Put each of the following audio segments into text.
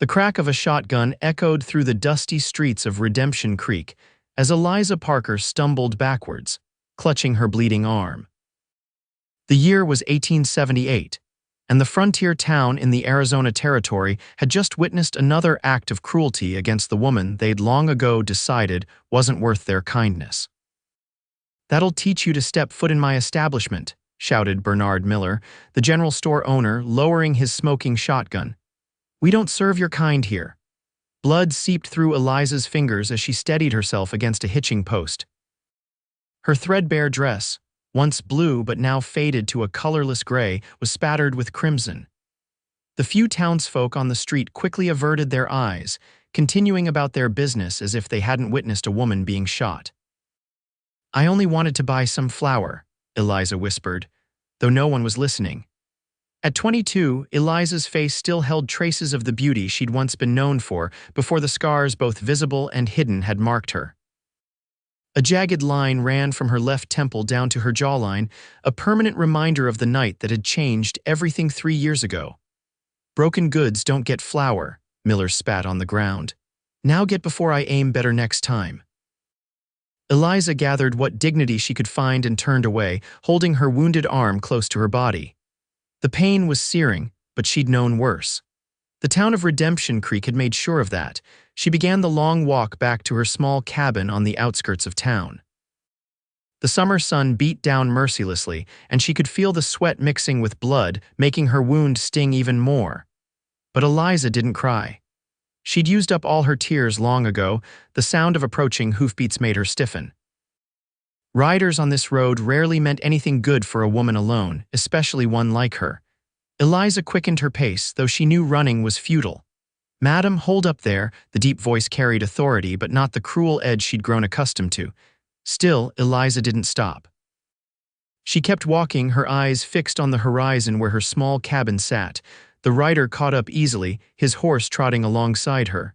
The crack of a shotgun echoed through the dusty streets of Redemption Creek as Eliza Parker stumbled backwards, clutching her bleeding arm. The year was 1878, and the frontier town in the Arizona Territory had just witnessed another act of cruelty against the woman they'd long ago decided wasn't worth their kindness. "That'll teach you to step foot in my establishment," shouted Bernard Miller, the general store owner, lowering his smoking shotgun. "We don't serve your kind here." Blood seeped through Eliza's fingers as she steadied herself against a hitching post. Her threadbare dress, once blue but now faded to a colorless gray, was spattered with crimson. The few townsfolk on the street quickly averted their eyes, continuing about their business as if they hadn't witnessed a woman being shot. "I only wanted to buy some flour," Eliza whispered, though no one was listening. At 22, Eliza's face still held traces of the beauty she'd once been known for before the scars, both visible and hidden, had marked her. A jagged line ran from her left temple down to her jawline, a permanent reminder of the night that had changed everything 3 years ago. "Broken goods don't get flour," Miller spat on the ground. "Now get before I aim better next time." Eliza gathered what dignity she could find and turned away, holding her wounded arm close to her body. The pain was searing, but she'd known worse. The town of Redemption Creek had made sure of that. She began the long walk back to her small cabin on the outskirts of town. The summer sun beat down mercilessly, and she could feel the sweat mixing with blood, making her wound sting even more. But Eliza didn't cry. She'd used up all her tears long ago. The sound of approaching hoofbeats made her stiffen. Riders on this road rarely meant anything good for a woman alone, especially one like her. Eliza quickened her pace, though she knew running was futile. "Madam, hold up there," the deep voice carried authority, but not the cruel edge she'd grown accustomed to. Still, Eliza didn't stop. She kept walking, her eyes fixed on the horizon where her small cabin sat. The rider caught up easily, his horse trotting alongside her.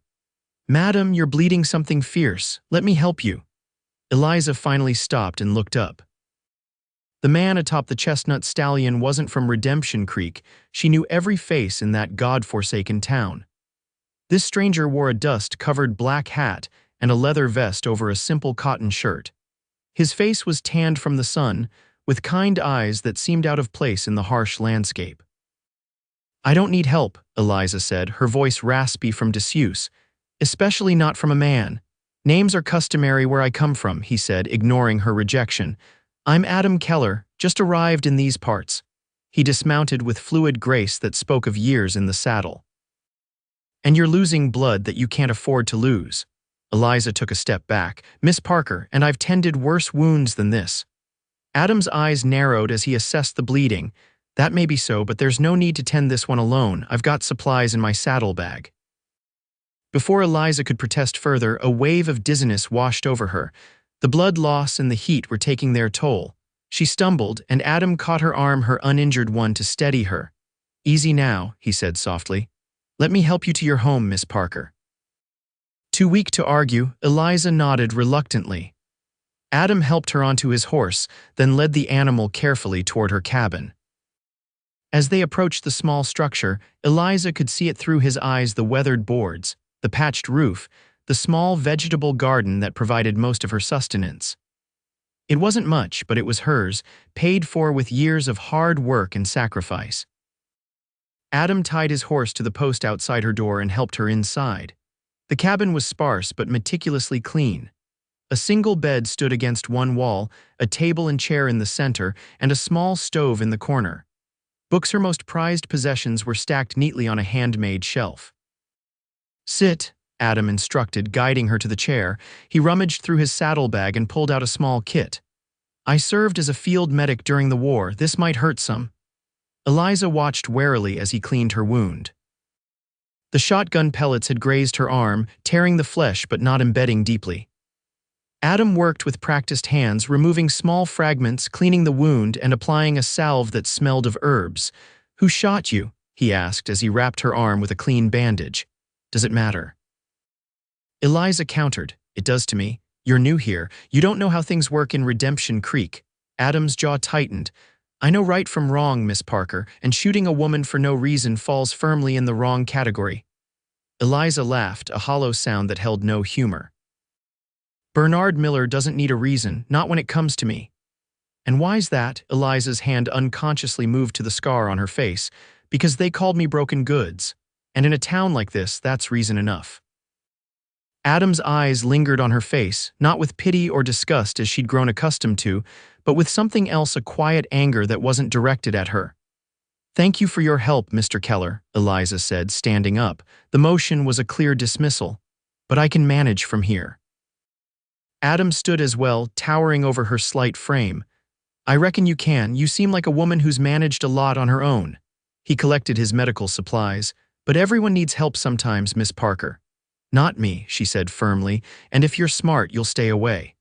"Madam, you're bleeding something fierce. Let me help you." Eliza finally stopped and looked up. The man atop the chestnut stallion wasn't from Redemption Creek. She knew every face in that God-forsaken town. This stranger wore a dust-covered black hat and a leather vest over a simple cotton shirt. His face was tanned from the sun, with kind eyes that seemed out of place in the harsh landscape. "I don't need help," Eliza said, her voice raspy from disuse. "Especially not from a man. Names are customary where I come from," he said, ignoring her rejection. "I'm Adam Keller, just arrived in these parts." He dismounted with fluid grace that spoke of years in the saddle. "And you're losing blood that you can't afford to lose." Eliza took a step back. "Miss Parker, and I've tended worse wounds than this." Adam's eyes narrowed as he assessed the bleeding. "That may be so, but there's no need to tend this one alone. I've got supplies in my saddlebag." Before Eliza could protest further, a wave of dizziness washed over her. The blood loss and the heat were taking their toll. She stumbled, and Adam caught her arm, her uninjured one, to steady her. "Easy now," he said softly. "Let me help you to your home, Miss Parker." Too weak to argue, Eliza nodded reluctantly. Adam helped her onto his horse, then led the animal carefully toward her cabin. As they approached the small structure, Eliza could see it through his eyes: the weathered boards, the patched roof, the small vegetable garden that provided most of her sustenance. It wasn't much, but it was hers, paid for with years of hard work and sacrifice. Adam tied his horse to the post outside her door and helped her inside. The cabin was sparse but meticulously clean. A single bed stood against one wall, a table and chair in the center, and a small stove in the corner. Books, her most prized possessions, were stacked neatly on a handmade shelf. "Sit," Adam instructed, guiding her to the chair. He rummaged through his saddlebag and pulled out a small kit. "I served as a field medic during the war. This might hurt some." Eliza watched warily as he cleaned her wound. The shotgun pellets had grazed her arm, tearing the flesh but not embedding deeply. Adam worked with practiced hands, removing small fragments, cleaning the wound, and applying a salve that smelled of herbs. "Who shot you?" he asked as he wrapped her arm with a clean bandage. "Does it matter?" Eliza countered. "It does to me. You're new here. You don't know how things work in Redemption Creek." Adam's jaw tightened. "I know right from wrong, Miss Parker, and shooting a woman for no reason falls firmly in the wrong category." Eliza laughed, a hollow sound that held no humor. Bernard Miller doesn't need a reason, not when it comes to me. And why's that? Eliza's hand unconsciously moved to the scar on her face. Because they called me broken goods. And in a town like this, that's reason enough. Adam's eyes lingered on her face, not with pity or disgust as she'd grown accustomed to, but with something else, a quiet anger that wasn't directed at her. "Thank you for your help, Mr. Keller," Eliza said, standing up. The motion was a clear dismissal. "But I can manage from here." Adam stood as well, towering over her slight frame. "I reckon you can. You seem like a woman who's managed a lot on her own." He collected his medical supplies. "But everyone needs help sometimes, Miss Parker." "Not me," she said firmly, "and if you're smart, you'll stay away.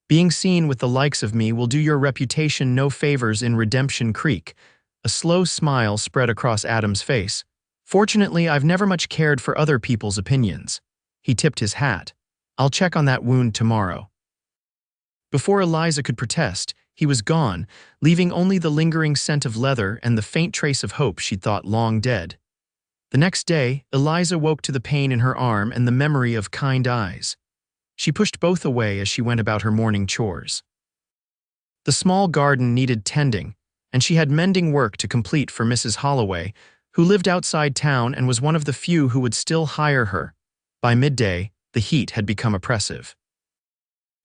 Being seen with the likes of me will do your reputation no favors in Redemption Creek." A slow smile spread across Adam's face. "Fortunately, I've never much cared for other people's opinions." He tipped his hat. "I'll check on that wound tomorrow." Before Eliza could protest, he was gone, leaving only the lingering scent of leather and the faint trace of hope she'd thought long dead. The next day, Eliza woke to the pain in her arm and the memory of kind eyes. She pushed both away as she went about her morning chores. The small garden needed tending, and she had mending work to complete for Mrs. Holloway, who lived outside town and was one of the few who would still hire her. By midday, the heat had become oppressive.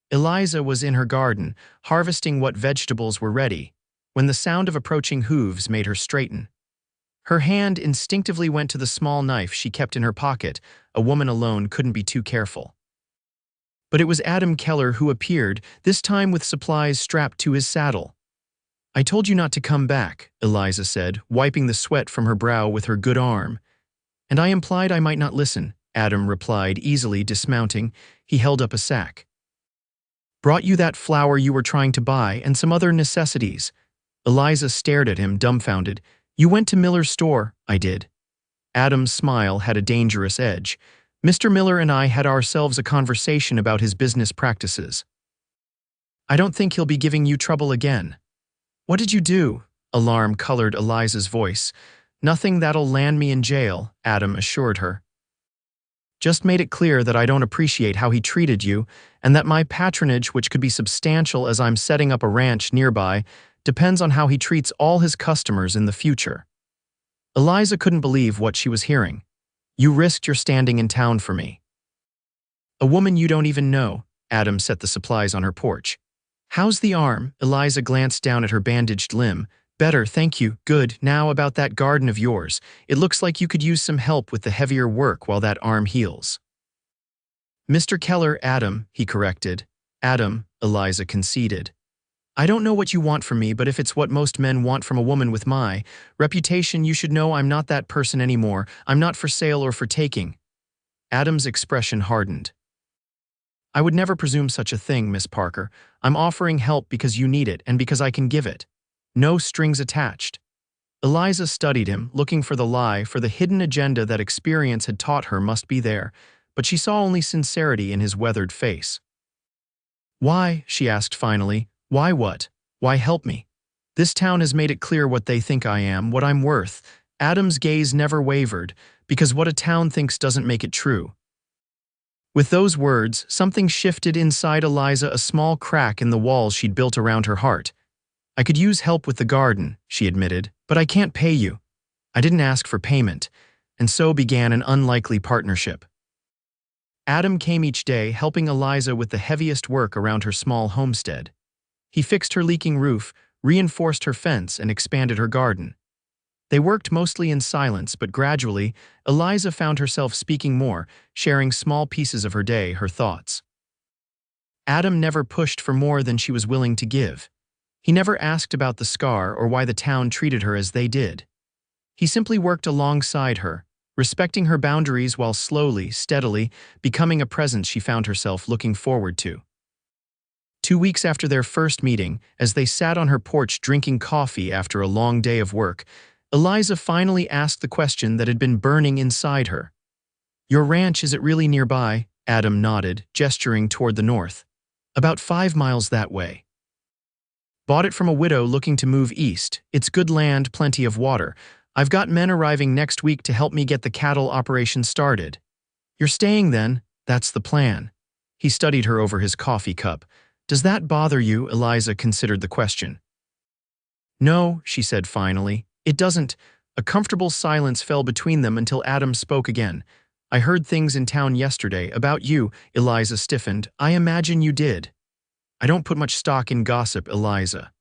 Eliza was in her garden, harvesting what vegetables were ready, when the sound of approaching hooves made her straighten. Her hand instinctively went to the small knife she kept in her pocket. A woman alone couldn't be too careful. But it was Adam Keller who appeared, this time with supplies strapped to his saddle. "I told you not to come back," Eliza said, wiping the sweat from her brow with her good arm. "And I implied I might not listen," Adam replied, easily dismounting. He held up a sack. "Brought you that flour you were trying to buy and some other necessities." Eliza stared at him, dumbfounded. "You went to Miller's store." "I did." Adam's smile had a dangerous edge. "Mr. Miller and I had ourselves a conversation about his business practices. I don't think he'll be giving you trouble again." "What did you do?" Alarm colored Eliza's voice. "Nothing that'll land me in jail," Adam assured her. "Just made it clear that I don't appreciate how he treated you, and that my patronage, which could be substantial as I'm setting up a ranch nearby, depends on how he treats all his customers in the future." Eliza couldn't believe what she was hearing. "You risked your standing in town for me." "A woman you don't even know." Adam set the supplies on her porch. "How's the arm?" Eliza glanced down at her bandaged limb. "Better, thank you. Good. Now about that garden of yours. It looks like you could use some help with the heavier work while that arm heals." "Mr. Keller, Adam," he corrected. "Adam," Eliza conceded. "I don't know what you want from me, but if it's what most men want from a woman with my reputation, you should know I'm not that person anymore. I'm not for sale or for taking." Adam's expression hardened. "I would never presume such a thing, Miss Parker. I'm offering help because you need it and because I can give it. No strings attached." Eliza studied him, looking for the lie, for the hidden agenda that experience had taught her must be there, but she saw only sincerity in his weathered face. "Why?" she asked finally. "Why what? Why help me? This town has made it clear what they think I am, what I'm worth." Adam's gaze never wavered, because what a town thinks doesn't make it true. With those words, something shifted inside Eliza, a small crack in the walls she'd built around her heart. "I could use help with the garden," she admitted, "but I can't pay you." I didn't ask for payment, and so began an unlikely partnership. Adam came each day, helping Eliza with the heaviest work around her small homestead. He fixed her leaking roof, reinforced her fence, and expanded her garden. They worked mostly in silence, but gradually, Eliza found herself speaking more, sharing small pieces of her day, her thoughts. Adam never pushed for more than she was willing to give. He never asked about the scar or why the town treated her as they did. He simply worked alongside her, respecting her boundaries while slowly, steadily, becoming a presence she found herself looking forward to. 2 weeks after their first meeting, as they sat on her porch drinking coffee after a long day of work, Eliza finally asked the question that had been burning inside her. "Your ranch, is it really nearby?" Adam nodded, gesturing toward the north. "About 5 miles that way. Bought it from a widow looking to move east. It's good land, plenty of water. I've got men arriving next week to help me get the cattle operation started. You're staying then? That's the plan. He studied her over his coffee cup. Does that bother you? Eliza considered the question. No, she said finally. It doesn't. A comfortable silence fell between them until Adam spoke again. I heard things in town yesterday about you. Eliza stiffened. I imagine you did. I don't put much stock in gossip, Eliza.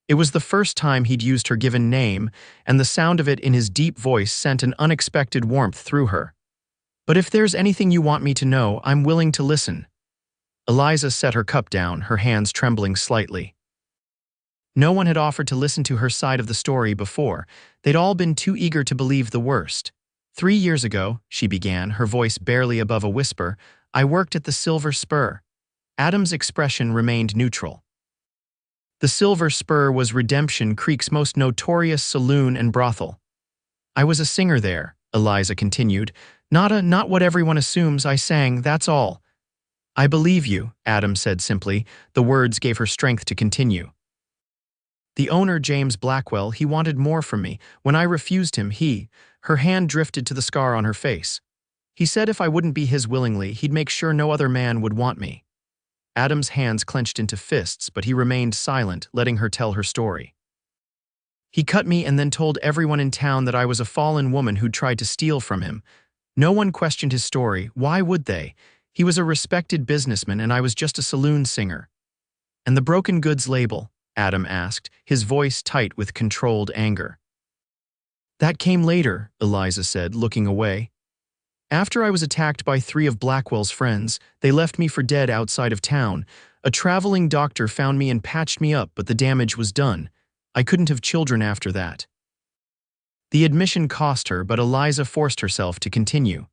It was the first time he'd used her given name, and the sound of it in his deep voice sent an unexpected warmth through her. But if there's anything you want me to know, I'm willing to listen. Eliza set her cup down, her hands trembling slightly. No one had offered to listen to her side of the story before. They'd all been too eager to believe the worst. 3 years ago, she began, her voice barely above a whisper, I worked at the Silver Spur. Adam's expression remained neutral. The Silver Spur was Redemption Creek's most notorious saloon and brothel. I was a singer there, Eliza continued. Not what everyone assumes. I sang, that's all. I believe you, Adam said simply. The words gave her strength to continue. The owner, James Blackwell, he wanted more from me. When I refused him, her hand drifted to the scar on her face. He said if I wouldn't be his willingly, he'd make sure no other man would want me. Adam's hands clenched into fists, but he remained silent, letting her tell her story. He cut me and then told everyone in town that I was a fallen woman who'd tried to steal from him. No one questioned his story. Why would they? He was a respected businessman and I was just a saloon singer. And the broken goods label? Adam asked, his voice tight with controlled anger. That came later, Eliza said, looking away. After I was attacked by 3 of Blackwell's friends, they left me for dead outside of town. A traveling doctor found me and patched me up, but the damage was done. I couldn't have children after that. The admission cost her, but Eliza forced herself to continue.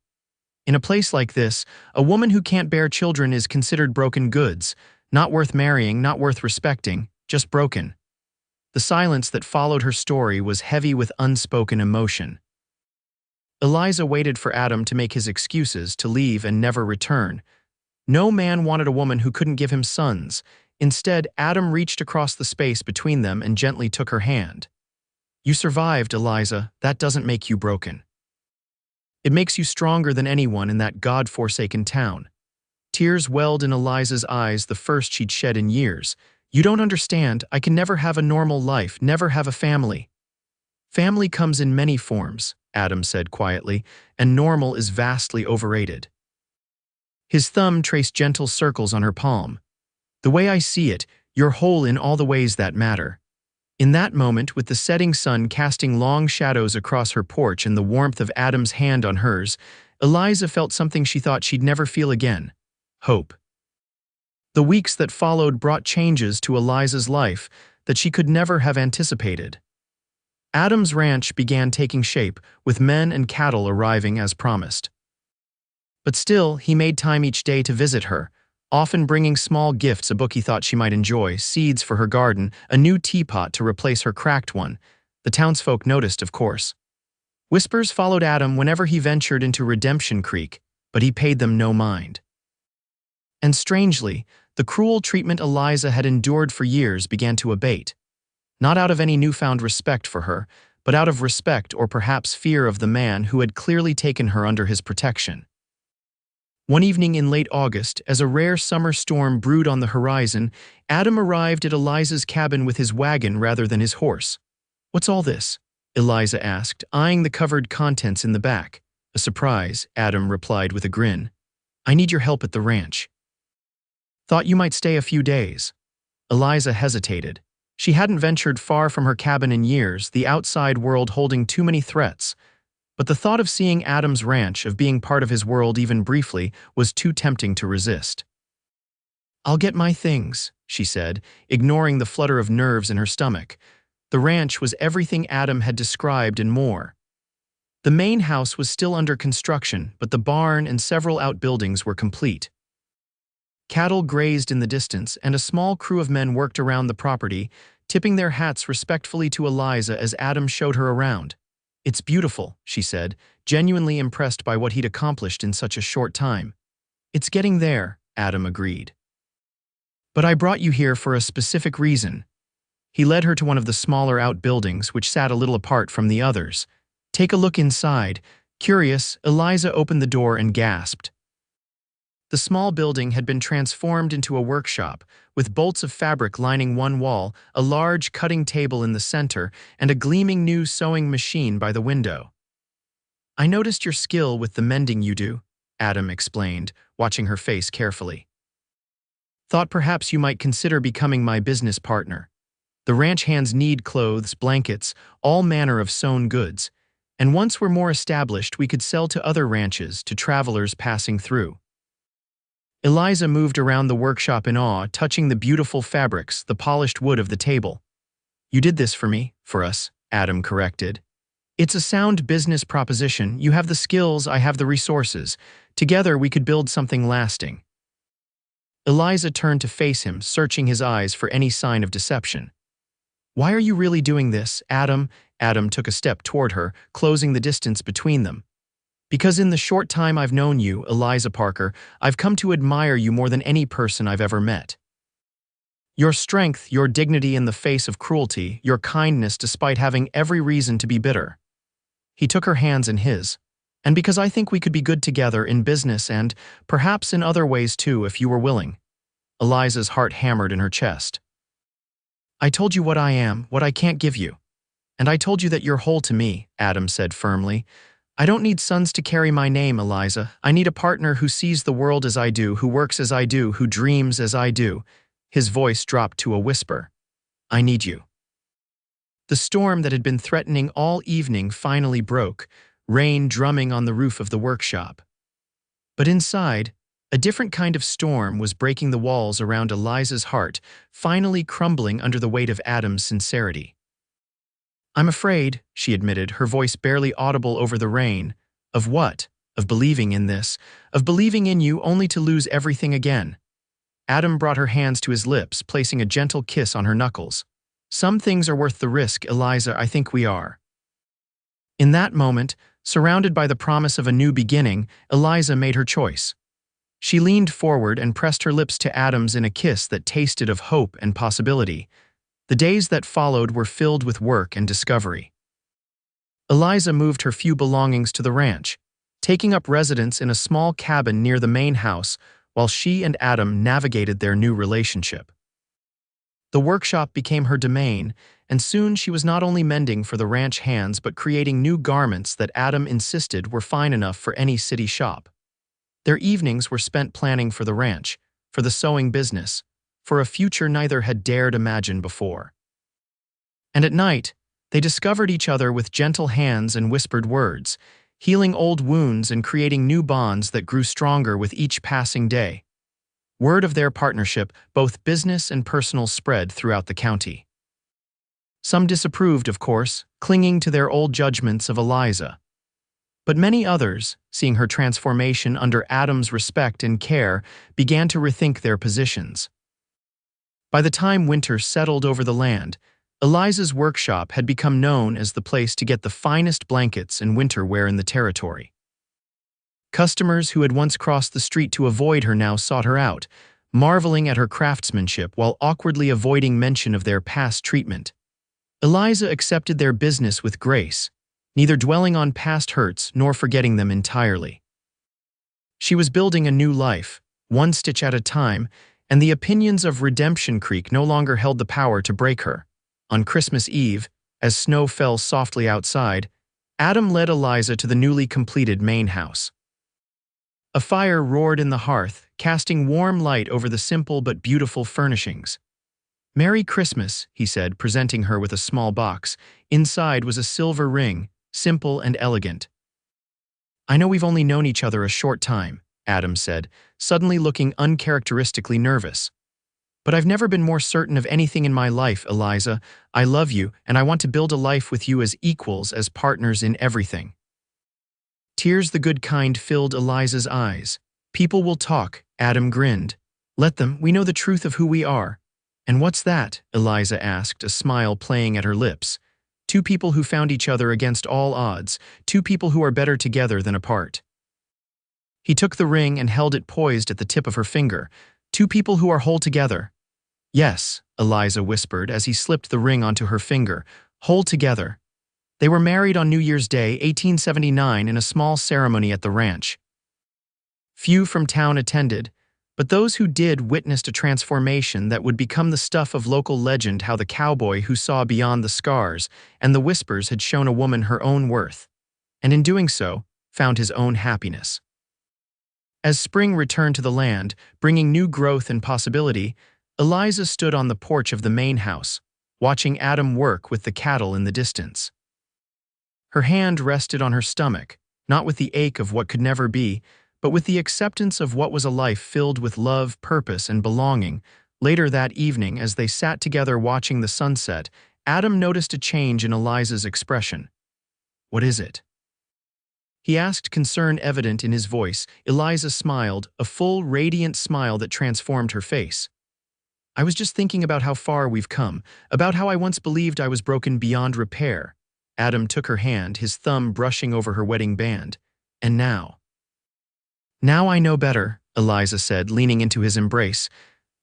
In a place like this, a woman who can't bear children is considered broken goods, not worth marrying, not worth respecting, just broken. The silence that followed her story was heavy with unspoken emotion. Eliza waited for Adam to make his excuses, to leave and never return. No man wanted a woman who couldn't give him sons. Instead, Adam reached across the space between them and gently took her hand. You survived, Eliza. That doesn't make you broken. It makes you stronger than anyone in that God-forsaken town. Tears welled in Eliza's eyes, the first she'd shed in years. You don't understand. I can never have a normal life, never have a family. Family comes in many forms, Adam said quietly, and normal is vastly overrated. His thumb traced gentle circles on her palm. The way I see it, you're whole in all the ways that matter. In that moment, with the setting sun casting long shadows across her porch and the warmth of Adam's hand on hers, Eliza felt something she thought she'd never feel again: hope. The weeks that followed brought changes to Eliza's life that she could never have anticipated. Adam's ranch began taking shape, with men and cattle arriving as promised. But still, he made time each day to visit her, often bringing small gifts, a book he thought she might enjoy, seeds for her garden, a new teapot to replace her cracked one. The townsfolk noticed, of course. Whispers followed Adam whenever he ventured into Redemption Creek, but he paid them no mind. And strangely, the cruel treatment Eliza had endured for years began to abate. Not out of any newfound respect for her, but out of respect or perhaps fear of the man who had clearly taken her under his protection. One evening in late August, as a rare summer storm brewed on the horizon, Adam arrived at Eliza's cabin with his wagon rather than his horse. What's all this? Eliza asked, eyeing the covered contents in the back. A surprise, Adam replied with a grin. I need your help at the ranch. Thought you might stay a few days. Eliza hesitated. She hadn't ventured far from her cabin in years, the outside world holding too many threats. But the thought of seeing Adam's ranch, of being part of his world even briefly, was too tempting to resist. I'll get my things, she said, ignoring the flutter of nerves in her stomach. The ranch was everything Adam had described and more. The main house was still under construction, but the barn and several outbuildings were complete. Cattle grazed in the distance, and a small crew of men worked around the property, tipping their hats respectfully to Eliza as Adam showed her around. It's beautiful, she said, genuinely impressed by what he'd accomplished in such a short time. It's getting there, Adam agreed. But I brought you here for a specific reason. He led her to one of the smaller outbuildings, which sat a little apart from the others. "Take a look inside." Curious, Eliza opened the door and gasped. The small building had been transformed into a workshop, with bolts of fabric lining one wall, a large cutting table in the center, and a gleaming new sewing machine by the window. "I noticed your skill with the mending you do," Adam explained, watching her face carefully. "Thought perhaps you might consider becoming my business partner. The ranch hands need clothes, blankets, all manner of sewn goods, and once we're more established, we could sell to other ranches, to travelers passing through." Eliza moved around the workshop in awe, touching the beautiful fabrics, the polished wood of the table. "You did this for me, for us," Adam corrected. "It's a sound business proposition. You have the skills, I have the resources. Together we could build something lasting." Eliza turned to face him, searching his eyes for any sign of deception. "Why are you really doing this, Adam?" Adam took a step toward her, closing the distance between them. "Because in the short time I've known you, Eliza Parker, I've come to admire you more than any person I've ever met. Your strength, your dignity in the face of cruelty, your kindness despite having every reason to be bitter." He took her hands in his. "And because I think we could be good together in business and perhaps in other ways too, if you were willing." Eliza's heart hammered in her chest. "I told you what I am, what I can't give you. And I told you that you're whole to me," Adam said firmly. "I don't need sons to carry my name, Eliza. I need a partner who sees the world as I do, who works as I do, who dreams as I do." His voice dropped to a whisper. "I need you." The storm that had been threatening all evening finally broke, rain drumming on the roof of the workshop. But inside, a different kind of storm was breaking the walls around Eliza's heart, finally crumbling under the weight of Adam's sincerity. "I'm afraid," she admitted, her voice barely audible over the rain. "Of what? Of believing in this. Of believing in you only to lose everything again." Adam brought her hands to his lips, placing a gentle kiss on her knuckles. "Some things are worth the risk, Eliza, I think we are." In that moment, surrounded by the promise of a new beginning, Eliza made her choice. She leaned forward and pressed her lips to Adam's in a kiss that tasted of hope and possibility. The days that followed were filled with work and discovery. Eliza moved her few belongings to the ranch, taking up residence in a small cabin near the main house while she and Adam navigated their new relationship. The workshop became her domain, and soon she was not only mending for the ranch hands but creating new garments that Adam insisted were fine enough for any city shop. Their evenings were spent planning for the ranch, for the sewing business, for a future neither had dared imagine before. And at night, they discovered each other with gentle hands and whispered words, healing old wounds and creating new bonds that grew stronger with each passing day. Word of their partnership, both business and personal, spread throughout the county. Some disapproved, of course, clinging to their old judgments of Eliza. But many others, seeing her transformation under Adam's respect and care, began to rethink their positions. By the time winter settled over the land, Eliza's workshop had become known as the place to get the finest blankets and winter wear in the territory. Customers who had once crossed the street to avoid her now sought her out, marveling at her craftsmanship while awkwardly avoiding mention of their past treatment. Eliza accepted their business with grace, neither dwelling on past hurts nor forgetting them entirely. She was building a new life, one stitch at a time, and the opinions of Redemption Creek no longer held the power to break her. On Christmas Eve, as snow fell softly outside, Adam led Eliza to the newly completed main house. A fire roared in the hearth, casting warm light over the simple but beautiful furnishings. "Merry Christmas," he said, presenting her with a small box. Inside was a silver ring, simple and elegant. "I know we've only known each other a short time," Adam said, suddenly looking uncharacteristically nervous. "But I've never been more certain of anything in my life, Eliza. I love you, and I want to build a life with you as equals, as partners in everything." Tears the good kind filled Eliza's eyes. "People will talk," Adam grinned. "Let them, we know the truth of who we are." "And what's that?" Eliza asked, a smile playing at her lips. "Two people who found each other against all odds, two people who are better together than apart." He took the ring and held it poised at the tip of her finger. "Two people who are whole together." Yes, Eliza whispered as he slipped the ring onto her finger, whole together. They were married on New Year's Day, 1879, in a small ceremony at the ranch. Few from town attended, but those who did witnessed a transformation that would become the stuff of local legend, how the cowboy who saw beyond the scars and the whispers had shown a woman her own worth, and in doing so, found his own happiness. As spring returned to the land, bringing new growth and possibility, Eliza stood on the porch of the main house, watching Adam work with the cattle in the distance. Her hand rested on her stomach, not with the ache of what could never be, but with the acceptance of what was a life filled with love, purpose, and belonging. Later that evening, as they sat together watching the sunset, Adam noticed a change in Eliza's expression. "What is it?" he asked, concern evident in his voice. Eliza smiled, a full, radiant smile that transformed her face. "I was just thinking about how far we've come, about how I once believed I was broken beyond repair." Adam took her hand, his thumb brushing over her wedding band. "And now?" "Now I know better," Eliza said, leaning into his embrace.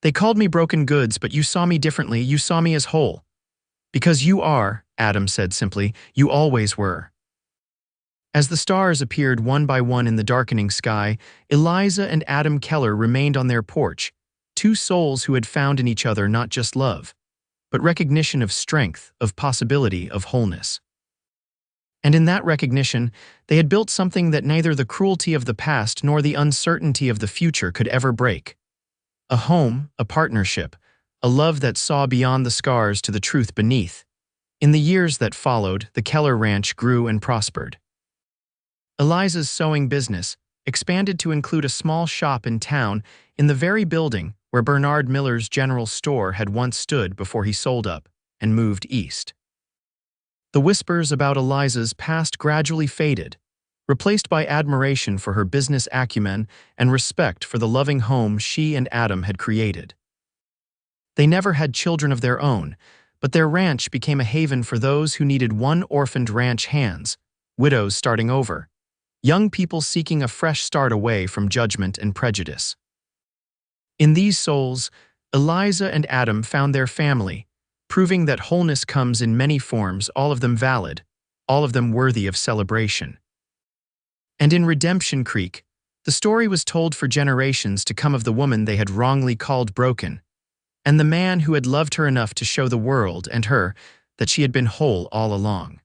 "They called me broken goods, but you saw me differently. You saw me as whole." "Because you are," Adam said simply. "You always were." As the stars appeared one by one in the darkening sky, Eliza and Adam Keller remained on their porch, two souls who had found in each other not just love, but recognition of strength, of possibility, of wholeness. And in that recognition, they had built something that neither the cruelty of the past nor the uncertainty of the future could ever break. A home, a partnership, a love that saw beyond the scars to the truth beneath. In the years that followed, the Keller Ranch grew and prospered. Eliza's sewing business expanded to include a small shop in town, in the very building where Bernard Miller's general store had once stood before he sold up and moved east. The whispers about Eliza's past gradually faded, replaced by admiration for her business acumen and respect for the loving home she and Adam had created. They never had children of their own, but their ranch became a haven for those who needed one orphaned ranch hands, widows starting over, young people seeking a fresh start away from judgment and prejudice. In these souls, Eliza and Adam found their family, proving that wholeness comes in many forms, all of them valid, all of them worthy of celebration. And in Redemption Creek, the story was told for generations to come of the woman they had wrongly called broken, and the man who had loved her enough to show the world and her that she had been whole all along.